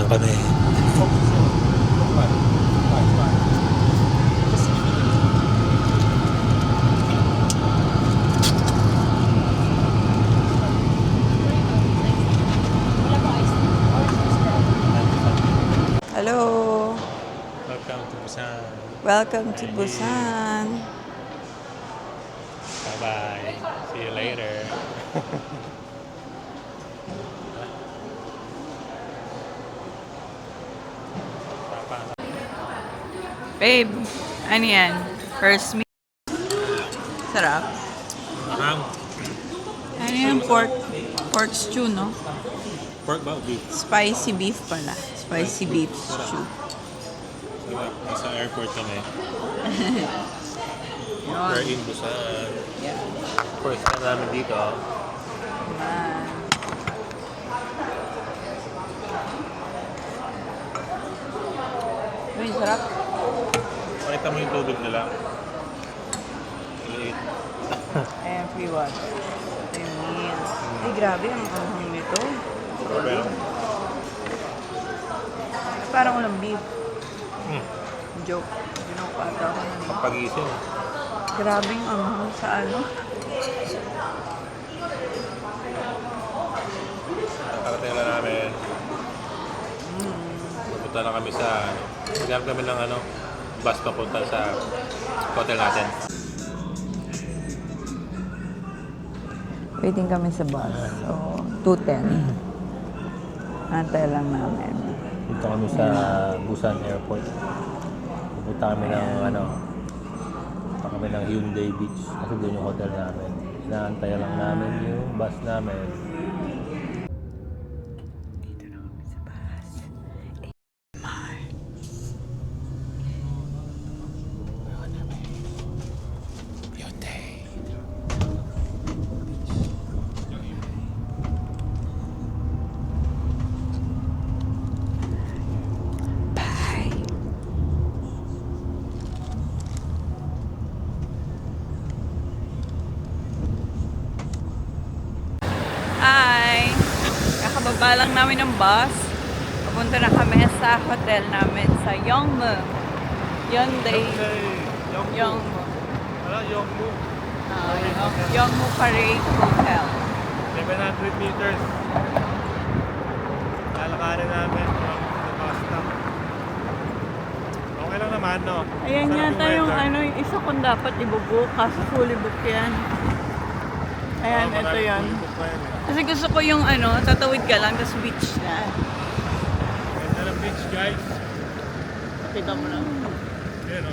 kami. Hello. Welcome to Busan. Welcome to Busan. Bye-bye. See you later. Babe, ano yan? First meal. Sarap. Ham. Ano yung pork stew, no? Pork ba? Beef. Spicy beef pala. Spicy beef stew. Sarap. Nasa airport kami. We're Yun. in Busan. Yeah. First time namin dito. Man. Uy, sarap. Pakita mo yung tubig nila. Liit. Ayan, free water. Ito yung meal. Ay, grabe ang anghang nito. Pero, Parang walang beef. hmm, Joke. Pinapata ko na. papagising. Grabe yung anghang sa ano. Nakarating na namin. Pupunta na kami sa... Naghanap kami ng bus papunta sa hotel natin. Waiting kami sa bus. So, 2:10. Antay lang namin. Dito kami sa Busan Airport. Pupunta kami ng Hyundai Beach kasi doon yung hotel namin. Inaantay lang namin yung bus namin. Dito na kami sa bus. Hyundai. Bye! Hi! Kakababa lang namin ng bus. Papunta na kami sa hotel namin sa Yongmu. Hyundai Yongmu. Wala, Yongmu. Yongmu Parade Hotel. 700 meters. Lalakarin namin from the bus stop. Okay lang naman, no? Ayan Sarap yata yung weather. yung isa kong dapat ibubook kaso fully booked yan. Ayan, ito Maraming yan. tulog pa yan, eh. Kasi gusto ko yung tatawid ka lang, tapos beach na. Ganda ng beach, guys. Kita mo lang. Ayan, o.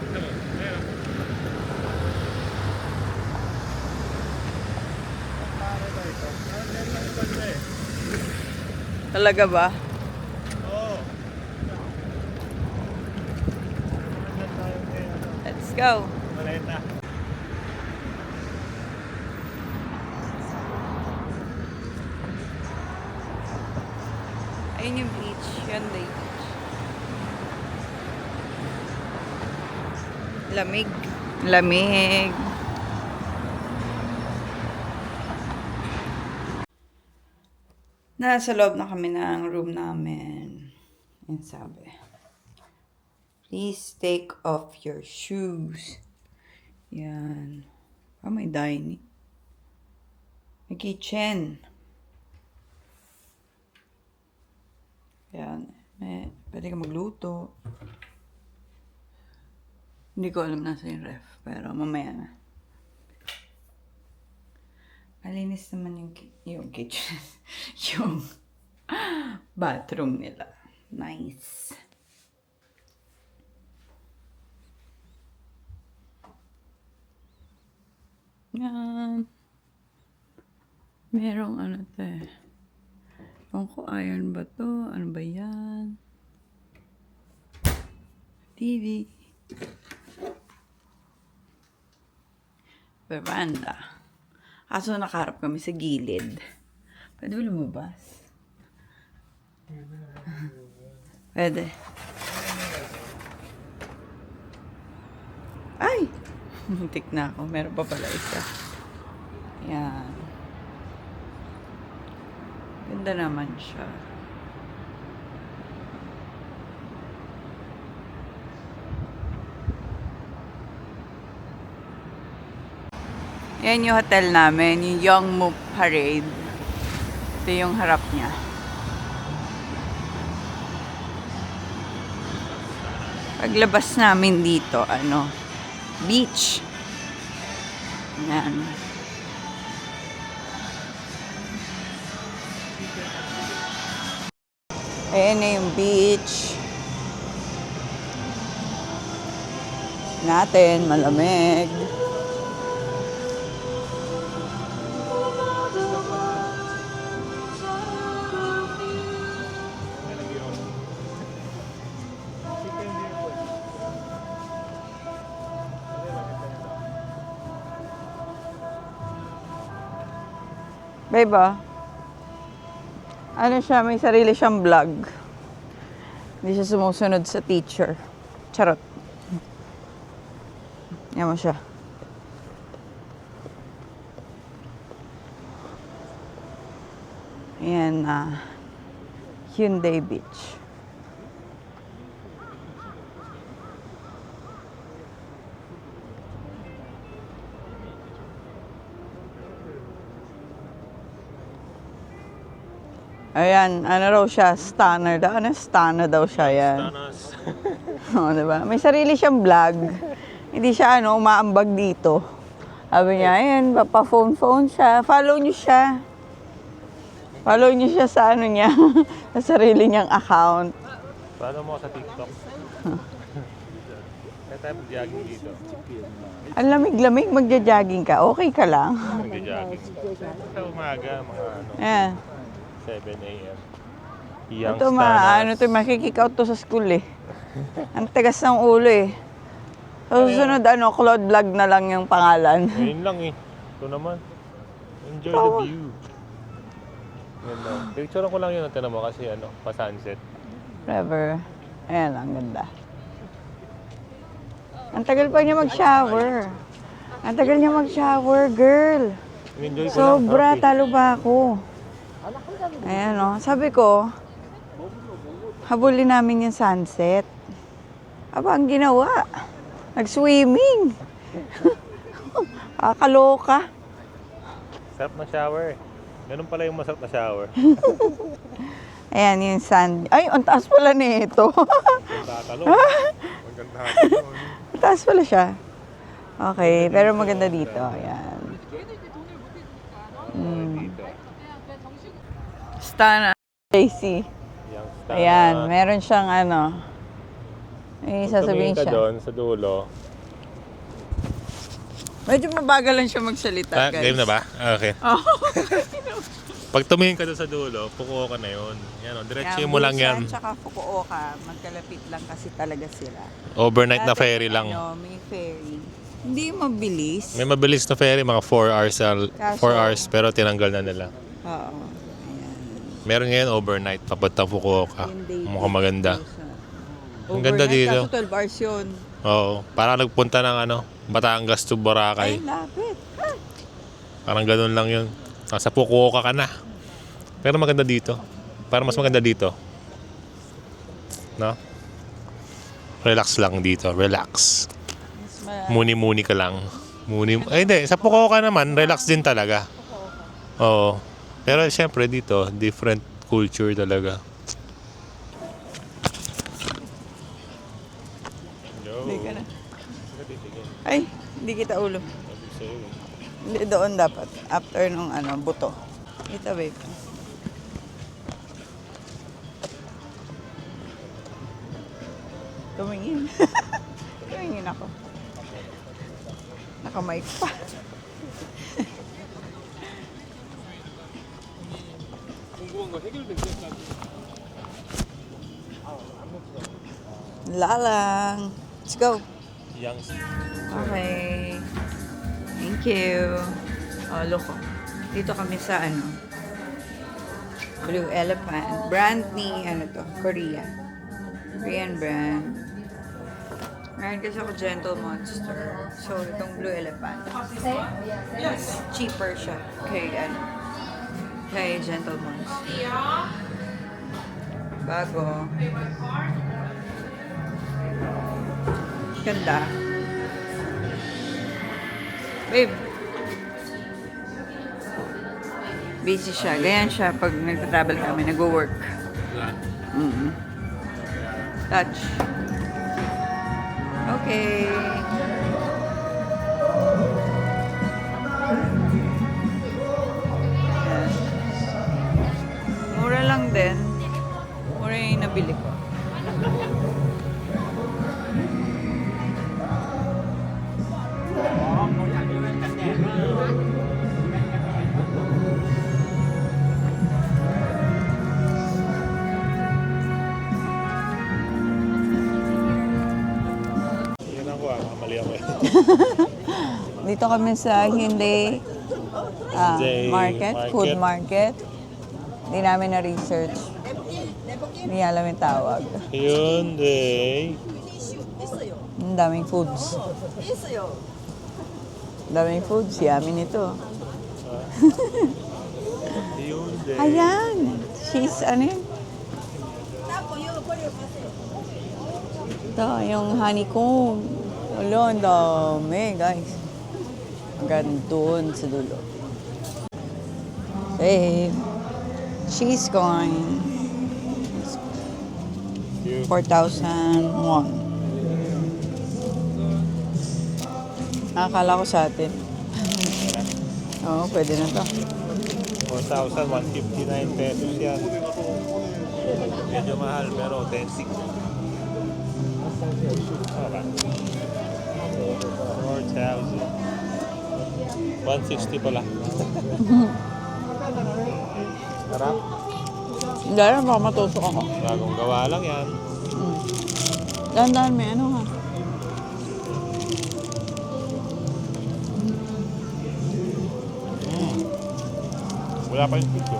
Tignan mo. Ayan, o. Talaga ba? Oo. Let's go. Maleta. Ayun yung beach. Hyundai Beach. Lamig. Lamig. Nasa loob na kami ng room namin. Yan sabi. Please take off your shoes. Yan. May dining. May kitchen. Yan. Pwede ka magluto. Hindi ko alam nasa yung ref. Pero mamaya na. Malinis naman yung kitchen. Yung bathroom nila. Nice. Yan. Merong Ewan ko, iron ba to? Ano ba yan? TV. Veranda. Kaso nakaharap kami sa gilid. Pwede ba lumabas? Pwede. Ay! Muntik na ako. Meron pa pala isa. Yan. Ganda naman siya. Yan yung hotel namin, yung Yeongmu Parade. Ito yung harap niya. Paglabas namin dito, beach. Yan. Ayan na yung beach. Natin, malamig. Babe, ano siya, may sarili siyang vlog. Hindi siya sumusunod sa teacher. Charot. Yan mo siya. Ayan, Hyundai Beach. Ayan, ano raw siya, stunner daw. Ano, stunner daw siya, yan. Oo, diba? May sarili siyang vlog. Hindi siya, umaambag dito. Sabi niya, ayan, pa-phone siya. Follow niyo siya. Follow niyo siya sa niya, sa sarili niyang account. Paano mo sa TikTok? Kaya tayo mag-jogging dito. Ang lamig-lamig, magja-jogging ka. Okay ka lang. Mag-jogging. Sa umaga, mga Ayan. 7 a.m. Ito, makikikout to sa school eh. Ang tigas ng ulo eh. Sa susunod, Cloud Vlog na lang yung pangalan. Ngayon lang eh. Ito naman. Enjoy the view. Ganda. Picture ko lang yun natin mo kasi pa-sunset. Forever. Ayan, ang ganda. Ang tagal pa niya mag-shower. Ang tagal niya mag-shower, girl. Enjoy ko Sobra, lang. talo ba ako? Ayan sabi ko, habulin namin yung sunset. Aba, ang ginawa. Nag-swimming. Kakaloka. Sarap na shower. Ganun pala yung masarap na shower. Ayan, yung sand. Ay, ang taas pala nito. Tatalo. Ang ganda. Ang taas pala siya. Okay, pero maganda dito. Ayan. Stana. JC. Ayan, meron siyang may sasabihin Tumingin ka siya. doon sa dulo. Medyo mabagalan siya magsalita, guys. Game na ba? Okay. Oh. Pag tumingin ka doon sa dulo, pukuha ka na yun. Yan, diretso mo lang yan. Busan tsaka Fukuoka, magkalapit lang kasi talaga sila. Overnight na Dati, ferry lang. may ferry. Hindi mabilis. May mabilis na ferry, mga 4 hours, 4 Kaso- hours, pero tinanggal na nila. Oo. Ayan. Meron ngayon overnight, papunta Fukuoka. Hyundai Mukhang maganda. Beach. Ang ganda Overnight, dito. Kaso 12 hours yun. Oo, parang nagpunta ng Batangas to Boracay. Ay, lapit. Parang ganun lang yun. Nasa Fukuoka ka na. Pero maganda dito. Parang mas maganda dito. No? Relax lang dito. Relax. Muni-muni ka lang. Ay, hindi. Sa Fukuoka naman, relax din talaga. Oo. Pero syempre dito, different culture talaga. Hindi ka na. Ay, hindi kita ulo. Hindi, doon dapat. After nung buto. Ito, babe. Tumingin. Tumingin ako. Nakamike pa. Lalang. Let's go. Okay. Thank you. Oh, look. Dito kami sa Blue Elephant. Brand ni, Korea. Korean brand. Meron kasi ako Gentle Monster. So, itong Blue Elephant. Yes. Cheaper siya. Kay Gentle Monster. Bago. Ganda. Babe, Busy siya. Ganyan siya pag nagta-travel kami, nag-work. Touch. Okay. Ayan. Mura lang din. Mura yung nabili ko. Yan ako mali ako eh. Dito kami sa Hyundai Hyundai market, food market. Hindi namin na-research. Hindi alam yung tawag. Hyundai. Ang daming foods. Daming foods. Yummy nito. Hyundai. Ayan! Cheese, ano yun? Ito, yung honeycomb. Wala, ang dami, guys. Hanggang doon sa dulo. Hey, cheese coin. 4,001. Akala ko sa atin. Oo, pwede na to. 4,159 pesos yan. Medyo mahal pero authentic. Okay. 4,000. 160 pala. Sarap. Hindi na, baka matusok ako. Bagong gawa lang yan. Dahan-dahan, may ano nga. Wala pa yung video.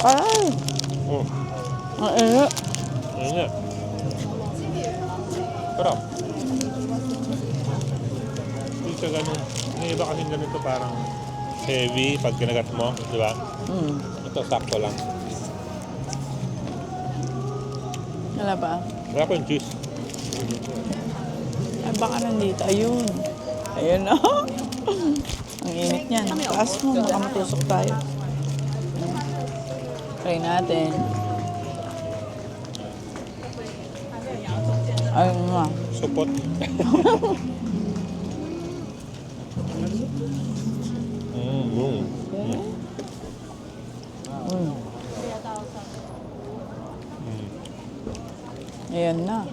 Ay! Oh, Ang ayun nga. Pero, hindi siya ganun. Yung iba kasing ganito parang heavy pag kinagat mo, di ba? Ito sakto lang. Wala pa. Wala pa yung cheese. Ay, baka nandito. Ayun. Ayun na. Ang init niyan. Taas mo, baka matusok tayo. Try natin. Ayun nga. Supot. Ayan na.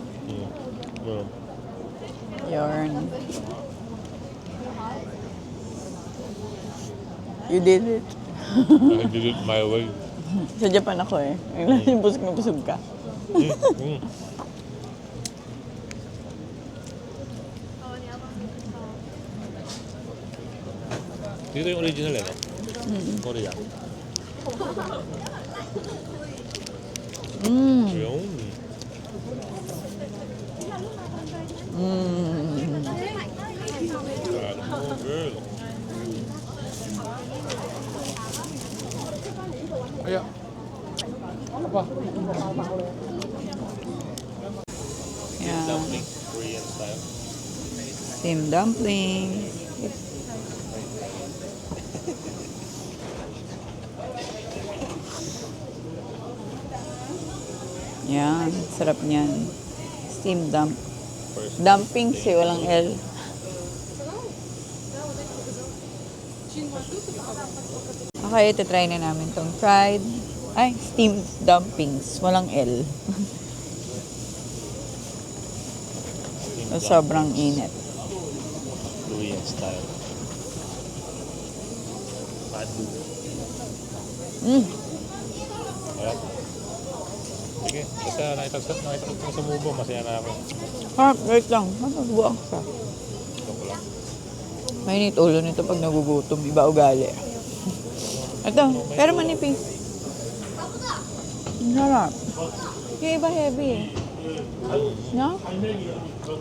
Yarn. You did it. I did it my way. Sa Japan ako eh. Yung busog na busog ka. Dito yung original eh, no? Korea. Yun. Oh, girl. Kaya. Apa? Yeah. Dumpling. Korean style. Steamed dumpling. Yan, sarap niyan. Steamed dumplings eh, walang L. Okay, ito try na namin tong steamed dumplings, walang L. Sobrang init. Korean style. Padu. Ayan. Sige, basta nakita ko sa mubo, masaya na ako. Wait lang. Matagbuang ka. Joke lang. Mainit ulo nito pag nagugutom. Iba ugali. Ito, pero manipis. Ang sarap. Yung iba heavy eh. No?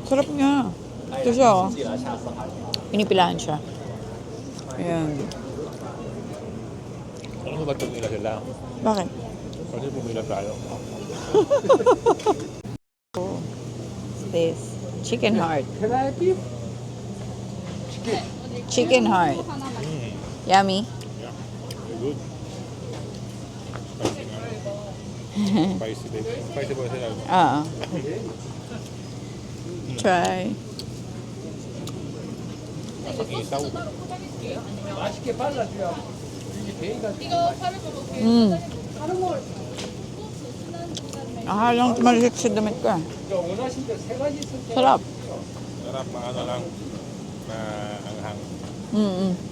Sarap nga. Ito siya oh. Pinipilahan siya. Ayan. Ano ba pumila sila? Bakit? Kasi pumila tayo. This. Chicken heart. Chicken heart. Yummy. Yeah. Very good. Spicy nga. Spicy babe. Spicy ba sila? Oo. Try. Masang isaw. Mm. Akalang maliit sa damit ko. Sarap. Sarap na ano lang. Na anghang.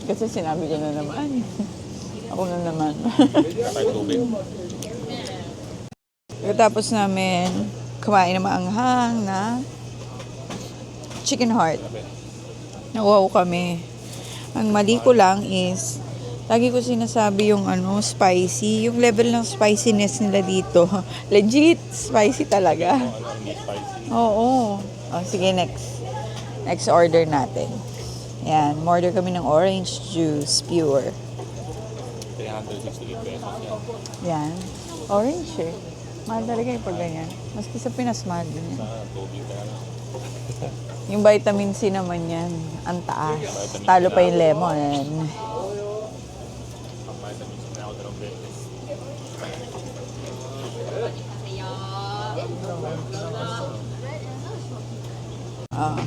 Kasi sinabi ko na naman. Ako na naman. Kapay tubig. Pagkatapos namin kumain ng maanghang na chicken heart. Nakuha ko kami. Ang mali ko lang is, lagi ko sinasabi yung spicy. Yung level ng spiciness nila dito. Legit, spicy talaga. Hindi spicy. Oo. Oh, sige, next. Next order natin. Yan, order kami ng orange juice, pure. 368 pesos Yan. yan. Orange eh. Mahal talaga yung pag ganyan. Maski sa Pinas, mahal din yan. Sana tubig ka na. Yung vitamin C naman yan, ang taas. Vitamin C Talo pa lang. yung lemon. Pampay sa minsan na ako dalawang beses. Ah.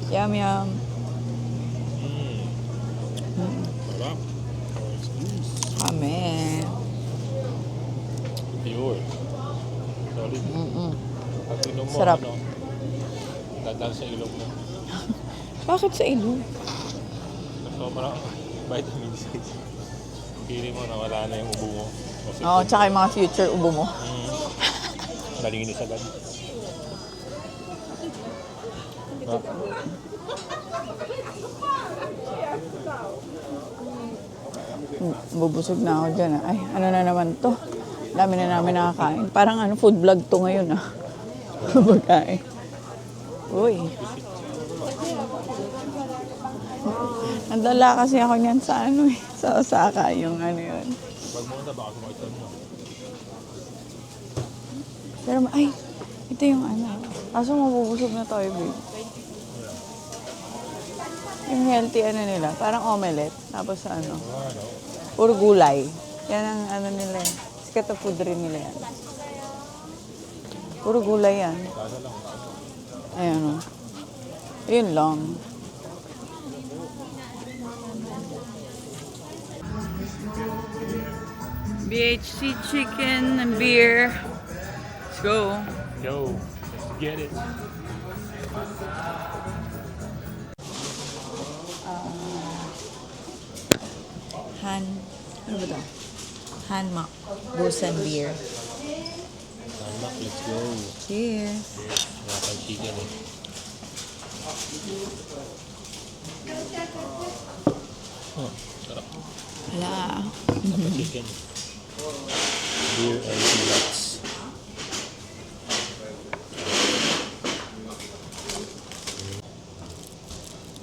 Yum, yum. Sarap. Orange juice. Kami. Pure. Solid. Pag inom mo, Sarap. dadal sa ilong mo. Bakit sa ilong? Sobrang vitamin C. Pili mo na wala na yung ubo mo. Oo, tsaka yung mga future ubo mo. Nalinis agad. Ah, Bubusog na ako dyan. Ay, ano na naman to? Dami na namin nakakain. Parang food vlog to ngayon Pagkain. Uy. Nadala kasi ako niyan sa sa Osaka, yung yun. pag muna baka sumaktan mo. Pero, ay, ito yung Kaso mabubusog na tayo, babe. Yung healthy nila, parang omelette. Tapos puro gulay. Yan ang nila eh. Sikat na food rin nila yan. Puro gulay yan. Kasa lang. Ayan Yun lang. BHC chicken and beer. Let's go. Yo, let's get it. Ano ba to? Hanmak. Busan beer. Tamak, let's go. Cheers. Wala pang chicken eh. Oh, sarap. Hala. Apa chicken. Beer and peanuts.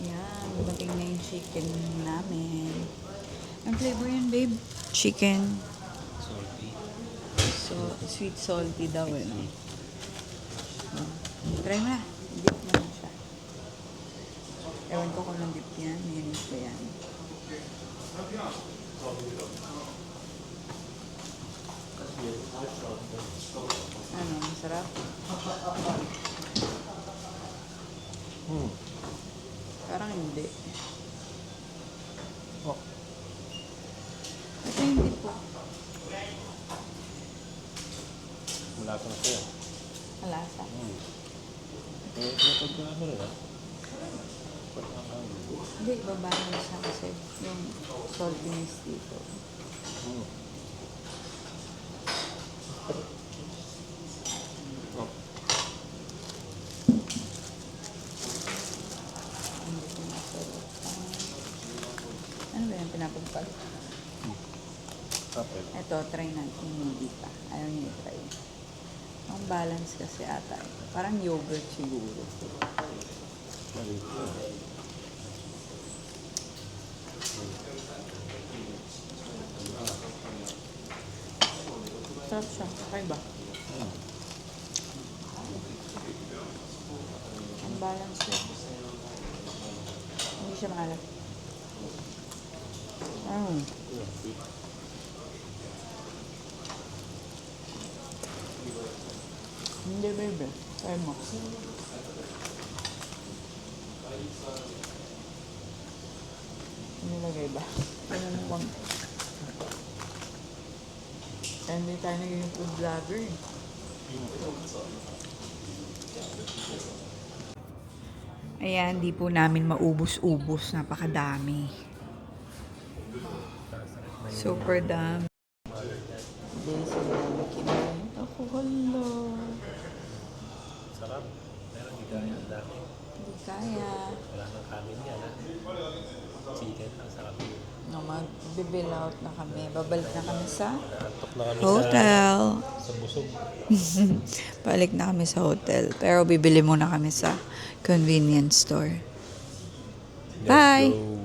Yan. Dumating na yung chicken namin. Ang flavor yan, babe? Chicken. Salty. So, sweet salty daw Try mo na. Dip mo na siya. Ewan ko kung nang dip yan. Mayroon ko yan. Masarap? Parang hindi. Oh. Ito hindi po. Malasa na siya. Malasa. Pagka ano rin Hindi, babahan siya kasi yung saltiness dito. Hindi ko masarap. Ano ba yung pinapagpag? Ito, try natin yung hindi pa. Ayaw niyo i-try. Ang balance kasi ata ito. Parang yogurt siguro. Sarap siya. Okay ba? Ang balance siya. Hindi siya maalat. Mm. Hindi, baby. Try mo. Nilagay ba? Ano mo bang... Hindi tayo naging food vlogger eh. Ayan, di po namin maubos-ubos. Napakadami. Super dami. Hindi sila nakinig. Ako, hala. Sarap. Pero hindi kaya. Ang dami. Hindi kaya. Wala nang kanin yan, ha? Chicken. Ang sarap. No, mag-bill out na kami. Babalik na kami sa Naantok na kami hotel. sa busog. Balik na kami sa hotel. Pero bibili muna kami sa convenience store. Let's Bye! go.